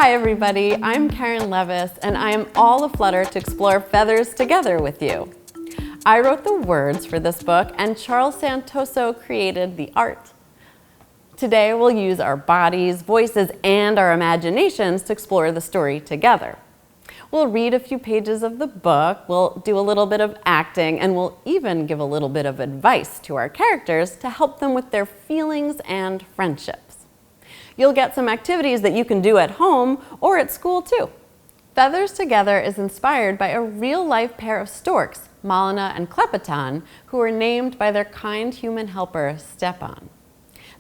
Hi everybody, I'm Caron Levis and I am all aflutter to explore feathers together with you. I wrote the words for this book and Charles Santoso created the art. Today we'll use our bodies, voices, and our imaginations to explore the story together. We'll read a few pages of the book, we'll do a little bit of acting, and we'll even give a little bit of advice to our characters to help them with their feelings and friendships. You'll get some activities that you can do at home or at school too. Feathers Together is inspired by a real-life pair of storks, Malena and Klepetan, who were named by their kind human helper, Stepan.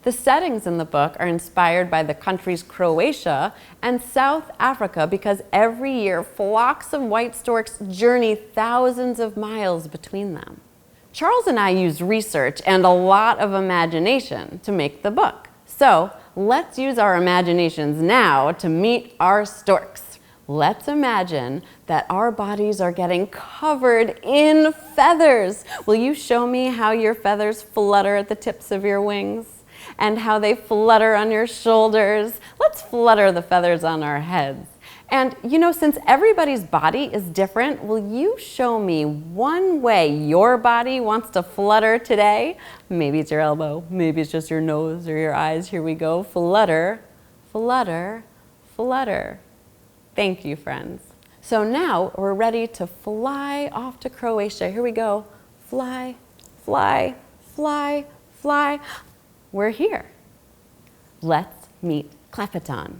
The settings in the book are inspired by the countries Croatia and South Africa because every year flocks of white storks journey thousands of miles between them. Charles and I used research and a lot of imagination to make the book. So let's use our imaginations now to meet our storks. Let's imagine that our bodies are getting covered in feathers. Will you show me how your feathers flutter at the tips of your wings? And how they flutter on your shoulders. Let's flutter the feathers on our heads. And you know, since everybody's body is different, will you show me one way your body wants to flutter today? Maybe it's your elbow, maybe it's just your nose or your eyes. Here we go. Flutter, flutter, flutter. Thank you, friends. So now we're ready to fly off to Croatia. Here we go. Fly, fly, fly, fly. We're here. Let's meet Klepetan.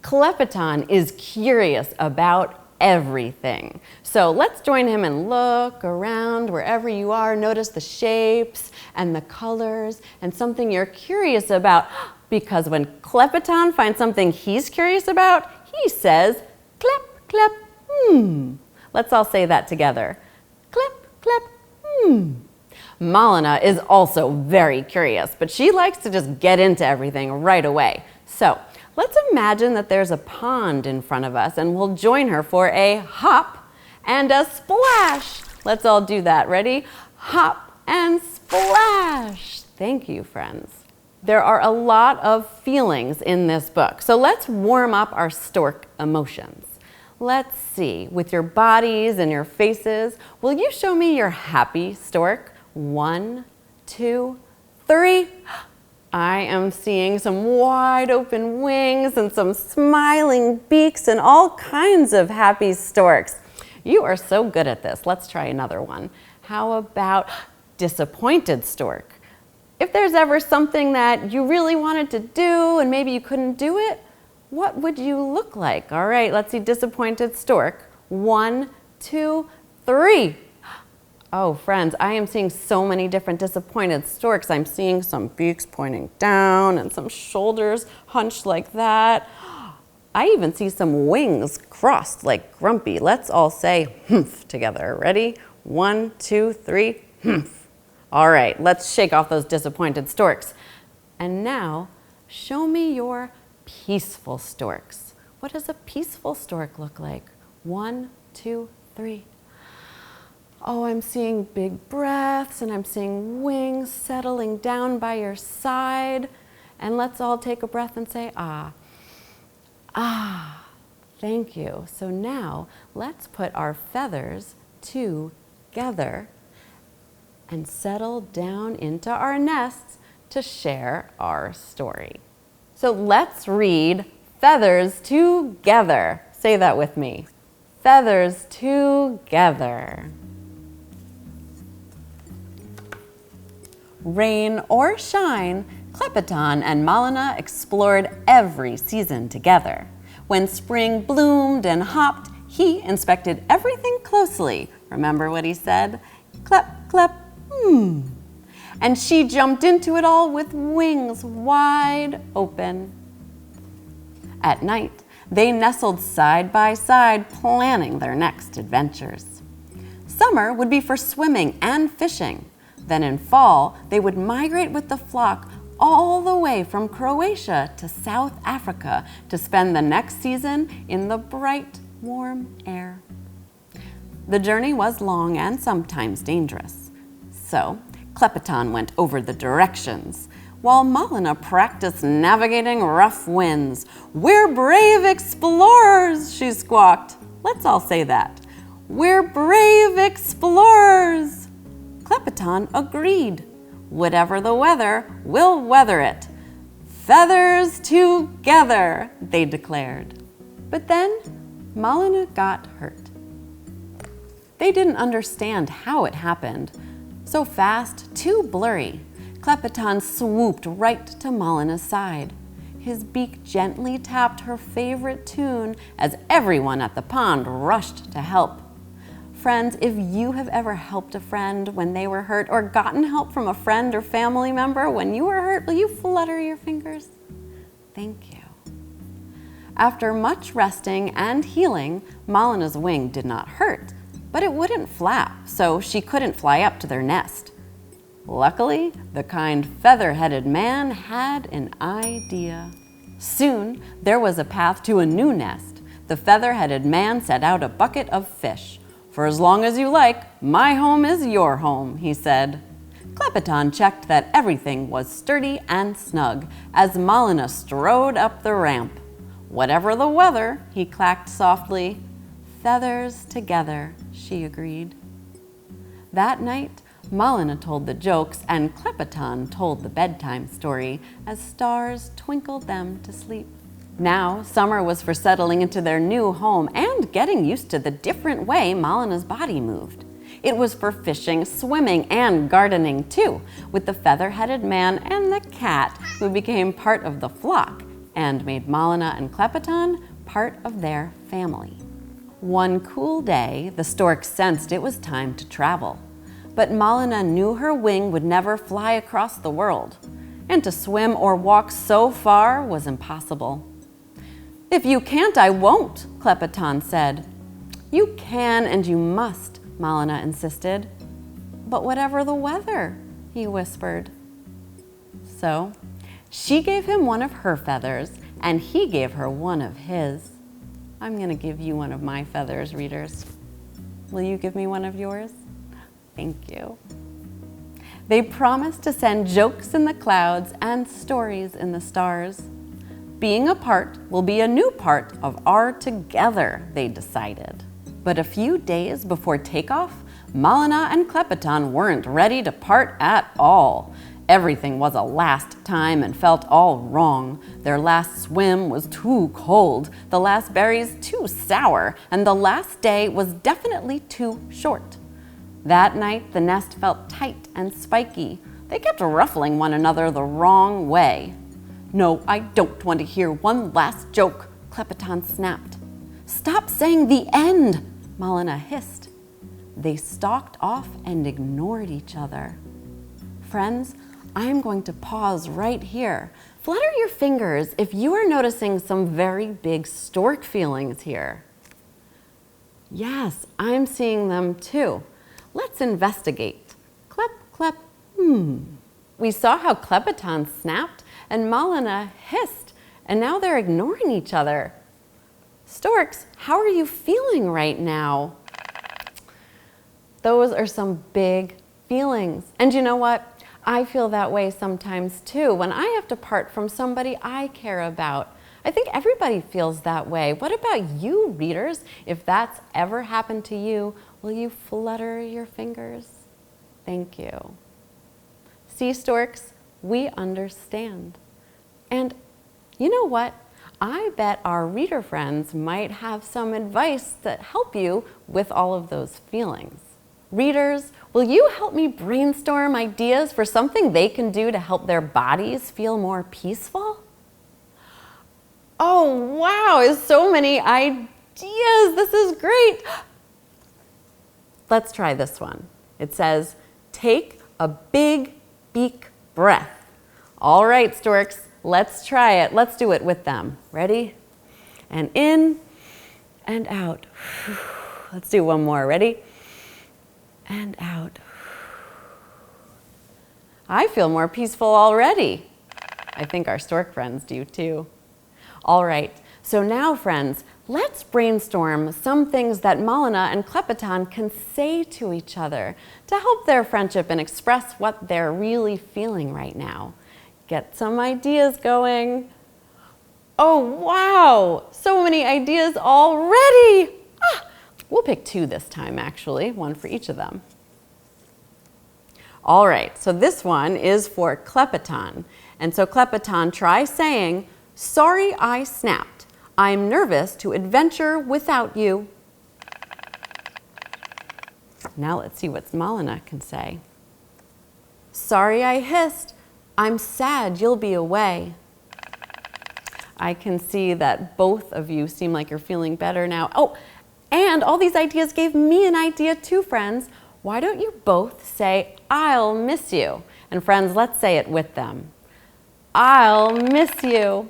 Klepetan is curious about everything. So let's join him and look around wherever you are. Notice the shapes and the colors and something you're curious about. Because when Klepetan finds something he's curious about, he says, "Klep, klep, Let's all say that together. Klep, klep, Malena is also very curious, but she likes to just get into everything right away. So let's imagine that there's a pond in front of us and we'll join her for a hop and a splash. Let's all do that. Ready? Hop and splash. Thank you, friends. There are a lot of feelings in this book, so let's warm up our stork emotions. Let's see, with your bodies and your faces, will you show me your happy stork? 1, 2, 3. I am seeing some wide open wings and some smiling beaks and all kinds of happy storks. You are so good at this. Let's try another one. How about disappointed stork? If there's ever something that you really wanted to do and maybe you couldn't do it, what would you look like? All right, let's see disappointed stork. 1, 2, 3. Oh, friends, I am seeing so many different disappointed storks. I'm seeing some beaks pointing down and some shoulders hunched like that. I even see some wings crossed like grumpy. Let's all say humph together. Ready? 1, 2, 3, humph. All right, let's shake off those disappointed storks. And now, show me your peaceful storks. What does a peaceful stork look like? 1, 2, 3. Oh, I'm seeing big breaths and I'm seeing wings settling down by your side. And let's all take a breath and say, ah. Ah, thank you. So now let's put our feathers together and settle down into our nests to share our story. So let's read Feathers Together. Say that with me. Feathers together. Rain or shine, Klepetan and Malena explored every season together. When spring bloomed and hopped, he inspected everything closely. Remember what he said? Klep, klep, And she jumped into it all with wings wide open. At night, they nestled side by side, planning their next adventures. Summer would be for swimming and fishing. Then in fall, they would migrate with the flock all the way from Croatia to South Africa to spend the next season in the bright, warm air. The journey was long and sometimes dangerous. So Klepetan went over the directions. while Malena practiced navigating rough winds. "We're brave explorers," she squawked. Let's all say that. "We're brave explorers." Klepetan agreed. "Whatever the weather, we'll weather it. Feathers together," they declared. But then Malena got hurt. They didn't understand how it happened. So fast, too blurry, Klepetan swooped right to Malena's side. His beak gently tapped her favorite tune as everyone at the pond rushed to help. Friends, if you have ever helped a friend when they were hurt or gotten help from a friend or family member when you were hurt, will you flutter your fingers? Thank you. After much resting and healing, Malena's wing did not hurt, but it wouldn't flap, so she couldn't fly up to their nest. Luckily, the kind feather-headed man had an idea. Soon, there was a path to a new nest. The feather-headed man set out a bucket of fish. "For as long as you like, my home is your home," he said. Klepetan checked that everything was sturdy and snug as Malena strode up the ramp. "Whatever the weather," he clacked softly. "Feathers together," she agreed. That night, Malena told the jokes and Klepetan told the bedtime story as stars twinkled them to sleep. Now, summer was for settling into their new home and getting used to the different way Malena's body moved. It was for fishing, swimming, and gardening too, with the feather-headed man and the cat who became part of the flock and made Malena and Klepetan part of their family. One cool day, the stork sensed it was time to travel. But Malena knew her wing would never fly across the world, and to swim or walk so far was impossible. "If you can't, I won't," Klepetan said. "You can and you must," Malena insisted. "But whatever the weather," he whispered. So she gave him one of her feathers, and he gave her one of his. I'm going to give you one of my feathers, readers. Will you give me one of yours? Thank you. They promised to send jokes in the clouds and stories in the stars. Being apart will be a new part of our together, they decided. But a few days before takeoff, Malena and Klepetan weren't ready to part at all. Everything was a last time and felt all wrong. Their last swim was too cold, the last berries too sour, and the last day was definitely too short. That night, the nest felt tight and spiky. They kept ruffling one another the wrong way. "No, I don't want to hear one last joke," Klepetan snapped. "Stop saying the end," Malena hissed. They stalked off and ignored each other. Friends, I'm going to pause right here. Flutter your fingers if you are noticing some very big stork feelings here. Yes, I'm seeing them too. Let's investigate. Clep, clep, We saw how Klepetan snapped and Malena hissed, and now they're ignoring each other. Storks, how are you feeling right now? Those are some big feelings. And you know what? I feel that way sometimes too when I have to part from somebody I care about. I think everybody feels that way. What about you, readers? If that's ever happened to you, will you flutter your fingers? Thank you. See, storks, we understand. And you know what? I bet our reader friends might have some advice that help you with all of those feelings. Readers, will you help me brainstorm ideas for something they can do to help their bodies feel more peaceful? Oh, wow, it's so many ideas. This is great. Let's try this one. It says, take a big beak breath. All right, storks, let's try it. Let's do it with them. Ready? And in and out. Let's do one more. Ready? And out. I feel more peaceful already. I think our stork friends do too. All right, so now friends, let's brainstorm some things that Malena and Klepetan can say to each other to help their friendship and express what they're really feeling right now. get some ideas going. Oh, wow, so many ideas already. We'll pick 2 this time, actually, 1 for each of them. All right, so this one is for Klepetan. And so Klepetan, try saying, "Sorry I snapped. I'm nervous to adventure without you." Now let's see what Malena can say. "Sorry I hissed. I'm sad you'll be away." I can see that both of you seem like you're feeling better now. Oh, and all these ideas gave me an idea too, friends. Why don't you both say, "I'll miss you"? And friends, let's say it with them. I'll miss you.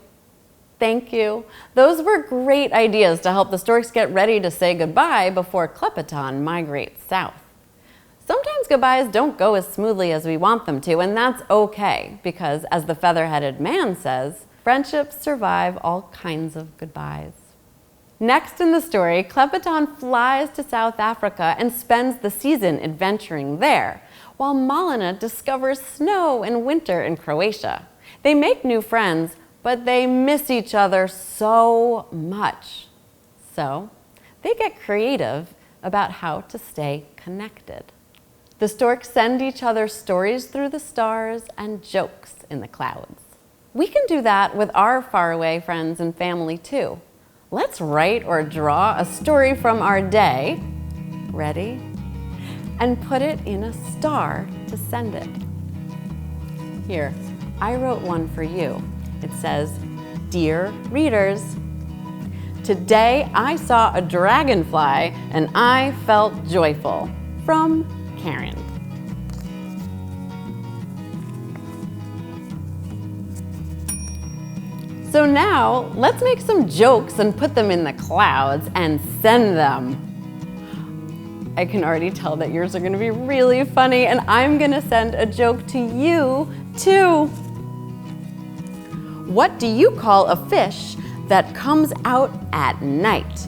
Thank you. Those were great ideas to help the storks get ready to say goodbye before Klepetan migrates south. Sometimes goodbyes don't go as smoothly as we want them to, and that's okay, because as the feather-headed man says, friendships survive all kinds of goodbyes. Next in the story, Klepetan flies to South Africa and spends the season adventuring there, while Malena discovers snow and winter in Croatia. They make new friends, but they miss each other so much. So they get creative about how to stay connected. The storks send each other stories through the stars and jokes in the clouds. We can do that with our faraway friends and family too. Let's write or draw a story from our day, ready? And put it in a star to send it. Here, I wrote one for you. It says, "Dear readers, today I saw a dragonfly and I felt joyful." From Caron. So now, let's make some jokes and put them in the clouds and send them. I can already tell that yours are gonna be really funny, and I'm gonna send a joke to you too. What do you call a fish that comes out at night?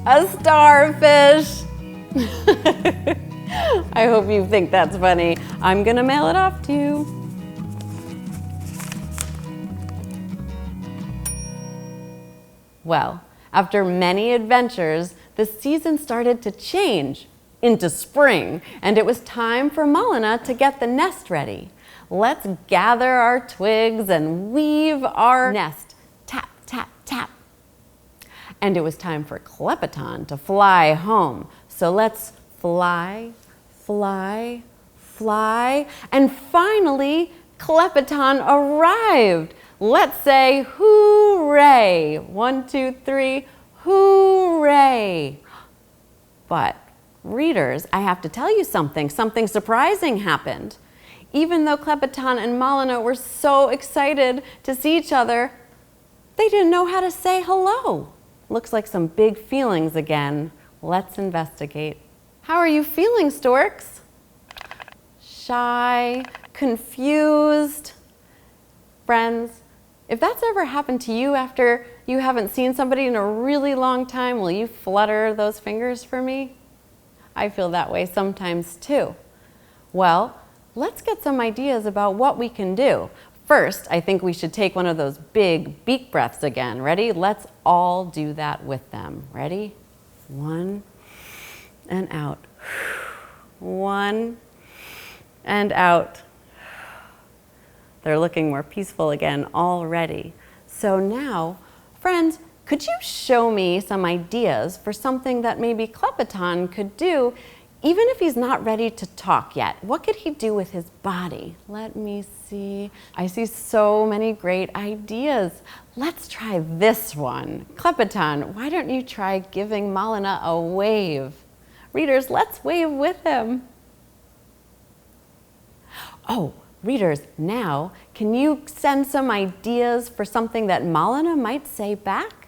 A starfish. I hope you think that's funny. I'm gonna mail it off to you. Well, after many adventures, the season started to change into spring, and it was time for Malena to get the nest ready. Let's gather our twigs and weave our nest. Tap, tap, tap. And it was time for Klepetan to fly home. So let's fly, fly, fly, and finally, Klepetan arrived. Let's say hooray. 1, 2, 3, hooray. But readers, I have to tell you something surprising happened. Even though Klepetan and Malena were so excited to see each other, they didn't know how to say hello. Looks like some big feelings again. Let's investigate. How are you feeling, storks? Shy, confused? Friends, if that's ever happened to you after you haven't seen somebody in a really long time, will you flutter those fingers for me? I feel that way sometimes too. Well, let's get some ideas about what we can do. First, I think we should take one of those big beak breaths again. Ready? Let's all do that with them. Ready? 1 and out. 1 and out. They're looking more peaceful again already. So now, friends, could you show me some ideas for something that maybe Klepetan could do, even if he's not ready to talk yet? What could he do with his body? Let me see. I see so many great ideas. Let's try this one. Klepetan, why don't you try giving Malena a wave? Readers, let's wave with him. Oh, readers, now, can you send some ideas for something that Malena might say back?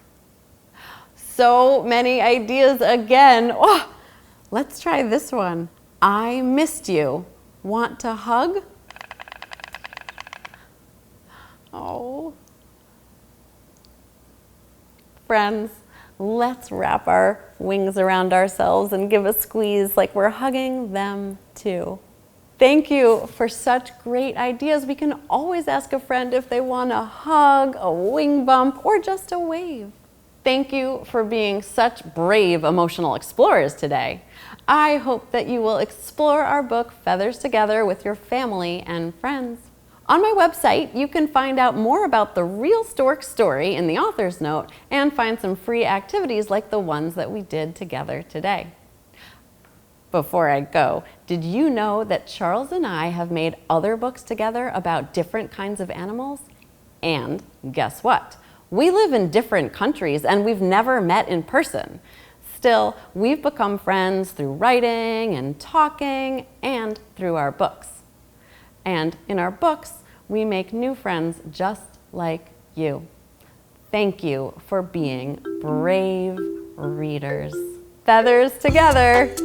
So many ideas again. Oh, let's try this one. I missed you. Want to hug? Oh. Friends, let's wrap our wings around ourselves and give a squeeze like we're hugging them too. Thank you for such great ideas. We can always ask a friend if they want a hug, a wing bump, or just a wave. Thank you for being such brave emotional explorers today. I hope that you will explore our book, Feathers Together, with your family and friends. On my website, you can find out more about the real stork story in the author's note and find some free activities like the ones that we did together today. Before I go, did you know that Charles and I have made other books together about different kinds of animals? And guess what? We live in different countries and we've never met in person. Still, we've become friends through writing and talking and through our books. And in our books, we make new friends just like you. Thank you for being brave readers. Feathers together.